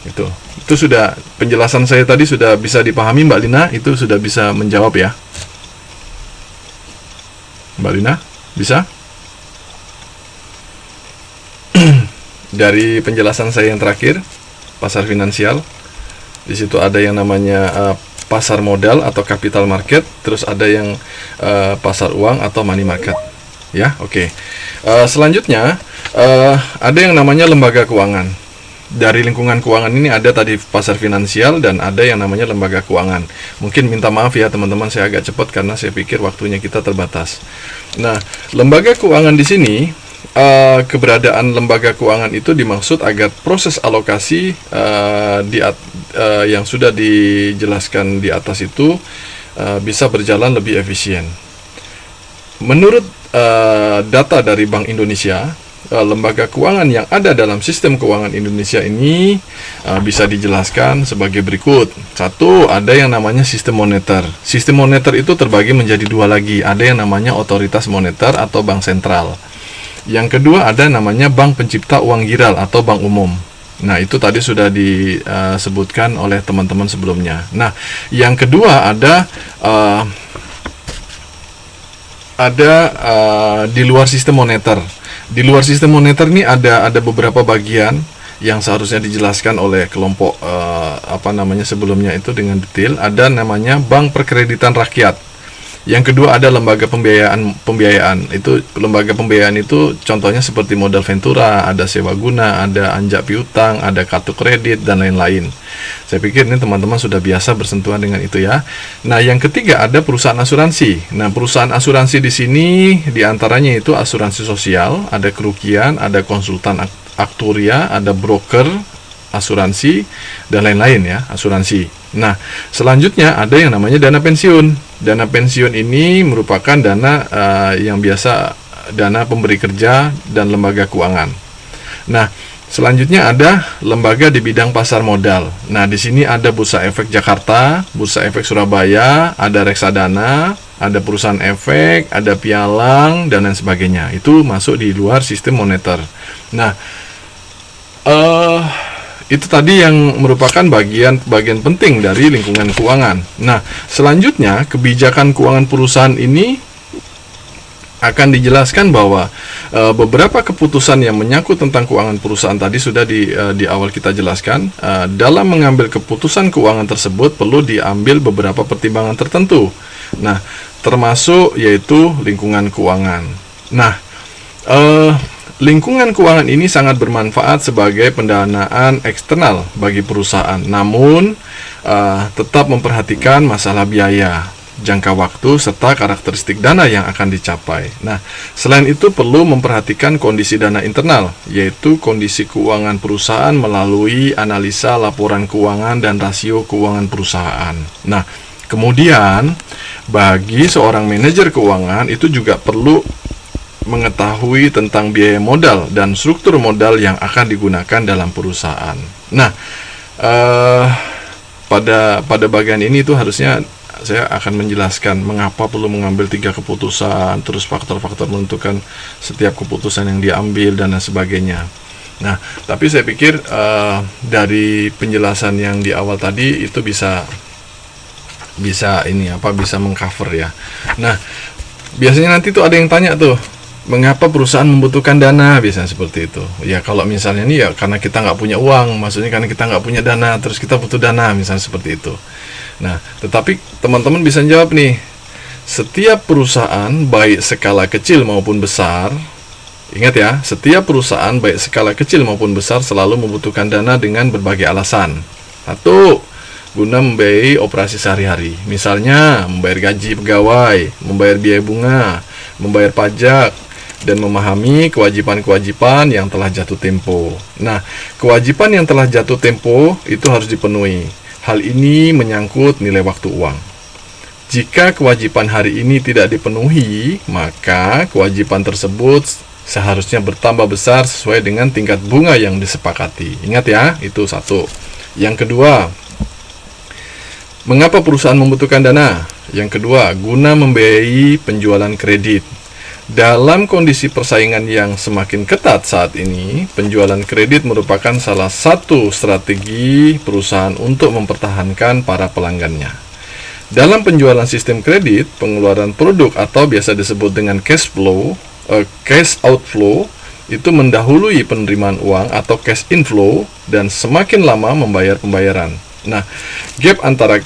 Itu sudah penjelasan saya tadi sudah bisa dipahami Mbak Lina, itu sudah bisa menjawab ya. Mbak Lina, bisa? Dari penjelasan saya yang terakhir, pasar finansial, di situ ada yang namanya pasar modal atau capital market, terus ada yang pasar uang atau money market. Ya, oke. Selanjutnya ada yang namanya lembaga keuangan. Dari lingkungan keuangan ini ada tadi pasar finansial dan ada yang namanya lembaga keuangan. Mungkin minta maaf ya teman-teman, saya agak cepat karena saya pikir waktunya kita terbatas. Nah, lembaga keuangan di sini, keberadaan lembaga keuangan itu dimaksud agar proses alokasi yang sudah dijelaskan di atas itu bisa berjalan lebih efisien. Menurut data dari Bank Indonesia, lembaga keuangan yang ada dalam sistem keuangan Indonesia ini bisa dijelaskan sebagai berikut. Satu, ada yang namanya sistem moneter. Sistem moneter itu terbagi menjadi dua lagi. Ada yang namanya otoritas moneter atau bank sentral. Yang kedua ada namanya bank pencipta uang giral atau bank umum. Nah, itu tadi sudah disebutkan oleh teman-teman sebelumnya. Nah, yang kedua ada di luar sistem moneter. Di luar sistem moneter ini ada beberapa bagian yang seharusnya dijelaskan oleh kelompok sebelumnya itu dengan detail. Ada namanya bank perkreditan rakyat. Yang kedua ada lembaga pembiayaan. Itu lembaga pembiayaan itu contohnya seperti modal ventura, ada sewa guna, ada anjak piutang, ada kartu kredit dan lain-lain. Saya pikir ini teman-teman sudah biasa bersentuhan dengan itu ya. Nah, yang ketiga ada perusahaan asuransi. Nah, perusahaan asuransi di sini diantaranya itu asuransi sosial, ada kerugian, ada konsultan aktuaria, ada broker asuransi dan lain-lain ya, asuransi. Nah, selanjutnya ada yang namanya dana pensiun. Dana pensiun ini merupakan dana yang biasa dana pemberi kerja dan lembaga keuangan. Nah, selanjutnya ada lembaga di bidang pasar modal. Nah, di sini ada Bursa Efek Jakarta, Bursa Efek Surabaya, ada reksadana, ada perusahaan efek, ada pialang dan lain sebagainya. Itu masuk di luar sistem moneter. Nah, itu tadi yang merupakan bagian penting dari lingkungan keuangan. Nah, selanjutnya kebijakan keuangan perusahaan ini akan dijelaskan bahwa beberapa keputusan yang menyangkut tentang keuangan perusahaan tadi sudah di awal kita jelaskan. Dalam mengambil keputusan keuangan tersebut perlu diambil beberapa pertimbangan tertentu. Nah, termasuk yaitu lingkungan keuangan. Nah, lingkungan keuangan ini sangat bermanfaat sebagai pendanaan eksternal bagi perusahaan, namun tetap memperhatikan masalah biaya, jangka waktu, serta karakteristik dana yang akan dicapai. Nah, selain itu perlu memperhatikan kondisi dana internal, yaitu kondisi keuangan perusahaan melalui analisa laporan keuangan dan rasio keuangan perusahaan. Nah, kemudian bagi seorang manajer keuangan itu juga perlu mengetahui tentang biaya modal dan struktur modal yang akan digunakan dalam perusahaan. Nah, pada bagian ini itu harusnya saya akan menjelaskan mengapa perlu mengambil 3 keputusan, terus faktor-faktor menentukan setiap keputusan yang diambil dan lain sebagainya. Nah, tapi saya pikir dari penjelasan yang di awal tadi itu bisa mengcover ya. Nah, biasanya nanti tuh ada yang tanya tuh, mengapa perusahaan membutuhkan dana, biasanya seperti itu. Ya, kalau misalnya nih ya karena kita nggak punya uang, maksudnya karena kita nggak punya dana, terus kita butuh dana, misalnya seperti itu. Nah, tetapi teman-teman bisa jawab nih, setiap perusahaan baik skala kecil maupun besar, ingat ya, setiap perusahaan baik skala kecil maupun besar selalu membutuhkan dana dengan berbagai alasan. Satu, guna membiayai operasi sehari-hari, misalnya membayar gaji pegawai, membayar biaya bunga, membayar pajak, dan memahami kewajiban-kewajiban yang telah jatuh tempo. Nah, kewajiban yang telah jatuh tempo itu harus dipenuhi. Hal ini menyangkut nilai waktu uang. Jika kewajiban hari ini tidak dipenuhi, maka kewajiban tersebut seharusnya bertambah besar sesuai dengan tingkat bunga yang disepakati. Ingat ya, itu satu. Yang kedua, mengapa perusahaan membutuhkan dana? Yang kedua, guna membiayai penjualan kredit. Dalam kondisi persaingan yang semakin ketat saat ini, penjualan kredit merupakan salah satu strategi perusahaan untuk mempertahankan para pelanggannya. Dalam penjualan sistem kredit, pengeluaran produk atau biasa disebut dengan cash outflow itu mendahului penerimaan uang atau cash inflow dan semakin lama membayar pembayaran. Nah, gap antara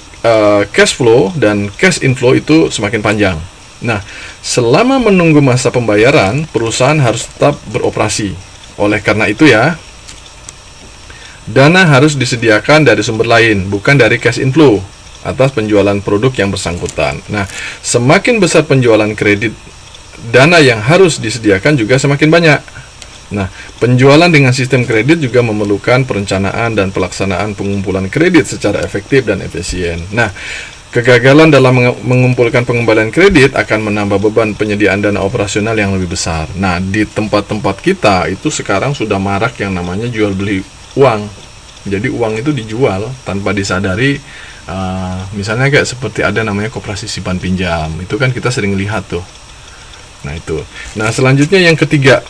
cash flow dan cash inflow itu semakin panjang. Nah, selama menunggu masa pembayaran, perusahaan harus tetap beroperasi. Oleh karena itu ya, dana harus disediakan dari sumber lain, bukan dari cash inflow atas penjualan produk yang bersangkutan. Nah, semakin besar penjualan kredit, dana yang harus disediakan juga semakin banyak. Nah, penjualan dengan sistem kredit juga memerlukan perencanaan dan pelaksanaan pengumpulan kredit secara efektif dan efisien. Nah, kegagalan dalam mengumpulkan pengembalian kredit akan menambah beban penyediaan dana operasional yang lebih besar. Nah, di tempat-tempat kita itu sekarang sudah marak yang namanya jual beli uang. Jadi uang itu dijual tanpa disadari. Misalnya kayak seperti ada namanya koperasi simpan pinjam, itu kan kita sering lihat tuh. Nah itu. Nah selanjutnya yang ketiga,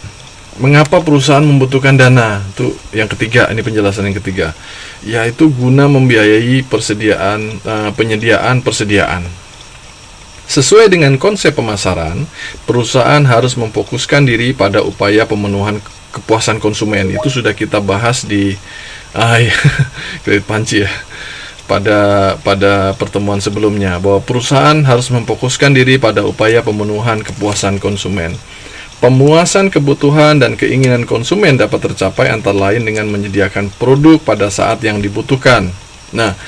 mengapa perusahaan membutuhkan dana? Itu yang ketiga, ini penjelasan yang ketiga, yaitu guna membiayai penyediaan persediaan. Sesuai dengan konsep pemasaran, perusahaan harus memfokuskan diri pada upaya pemenuhan kepuasan konsumen. Itu sudah kita bahas di kredit panci ya. Pada pertemuan sebelumnya, bahwa perusahaan harus memfokuskan diri pada upaya pemenuhan kepuasan konsumen. Pemuasan kebutuhan dan keinginan konsumen dapat tercapai antara lain dengan menyediakan produk pada saat yang dibutuhkan. Nah,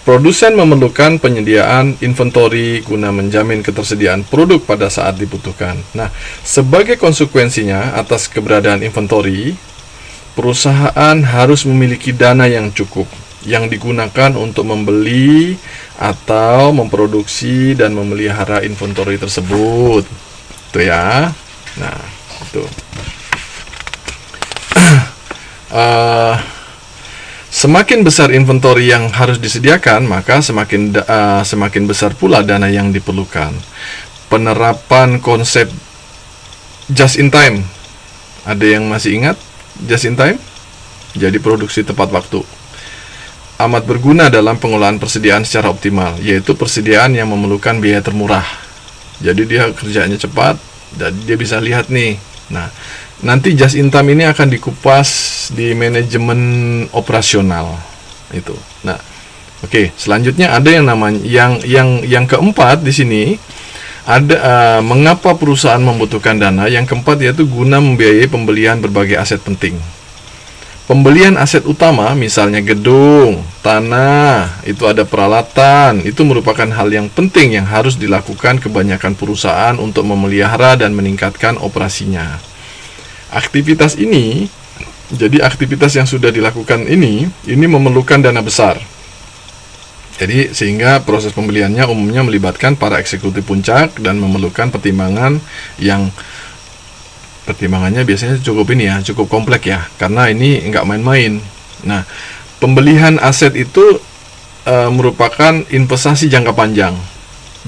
produsen memerlukan penyediaan inventory guna menjamin ketersediaan produk pada saat dibutuhkan. Nah, sebagai konsekuensinya atas keberadaan inventory, perusahaan harus memiliki dana yang cukup yang digunakan untuk membeli atau memproduksi dan memelihara inventory tersebut. Itu ya. Nah, itu. Semakin besar inventory yang harus disediakan, maka semakin besar pula dana yang diperlukan. Penerapan konsep just in time. Ada yang masih ingat just in time? Jadi produksi tepat waktu. Amat berguna dalam pengelolaan persediaan secara optimal, yaitu persediaan yang memerlukan biaya termurah. Jadi dia kerjanya cepat dan dia bisa lihat nih. Nah, nanti just in time ini akan dikupas di manajemen operasional itu. Nah, oke, selanjutnya ada yang namanya yang keempat di sini ada mengapa perusahaan membutuhkan dana. Yang keempat yaitu guna membiayai pembelian berbagai aset penting. Pembelian aset utama, misalnya gedung, tanah, itu ada peralatan, itu merupakan hal yang penting yang harus dilakukan kebanyakan perusahaan untuk memelihara dan meningkatkan operasinya. Aktivitas ini, jadi aktivitas yang sudah dilakukan ini memerlukan dana besar. Jadi sehingga proses pembeliannya umumnya melibatkan para eksekutif puncak dan memerlukan pertimbangannya biasanya cukup kompleks ya, karena ini nggak main-main. Nah, pembelian aset itu merupakan investasi jangka panjang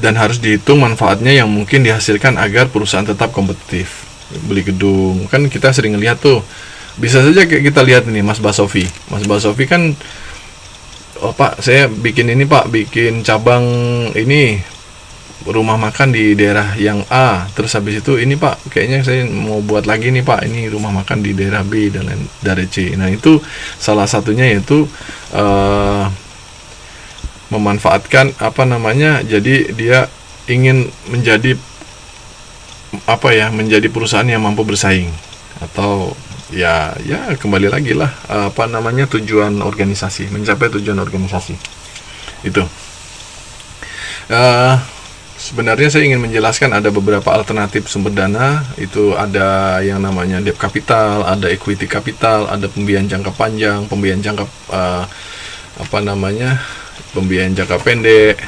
dan harus dihitung manfaatnya yang mungkin dihasilkan agar perusahaan tetap kompetitif. Beli gedung, kan kita sering lihat tuh, bisa saja kita lihat ini Mas Basofi kan, oh Pak, saya bikin ini Pak, bikin cabang ini rumah makan di daerah yang A, terus habis itu ini Pak, kayaknya saya mau buat lagi nih Pak, ini rumah makan di daerah B dan lain daerah C. Nah itu salah satunya yaitu memanfaatkan jadi dia ingin menjadi menjadi perusahaan yang mampu bersaing, atau ya kembali lagi lah tujuan organisasi, mencapai tujuan organisasi itu. Sebenarnya saya ingin menjelaskan ada beberapa alternatif sumber dana. Itu ada yang namanya debt capital, ada equity capital, ada pembiayaan jangka panjang, pembiayaan jangka pembiayaan jangka pendek,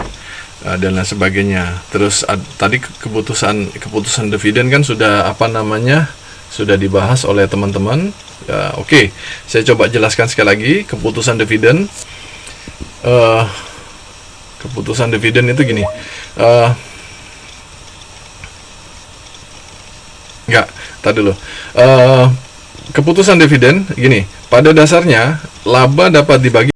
dan lain sebagainya. Terus tadi keputusan dividen kan sudah sudah dibahas oleh teman-teman. Oke, saya coba jelaskan sekali lagi keputusan dividen. Keputusan dividen itu gini. Tadi dulu. Keputusan dividen gini, pada dasarnya laba dapat dibagi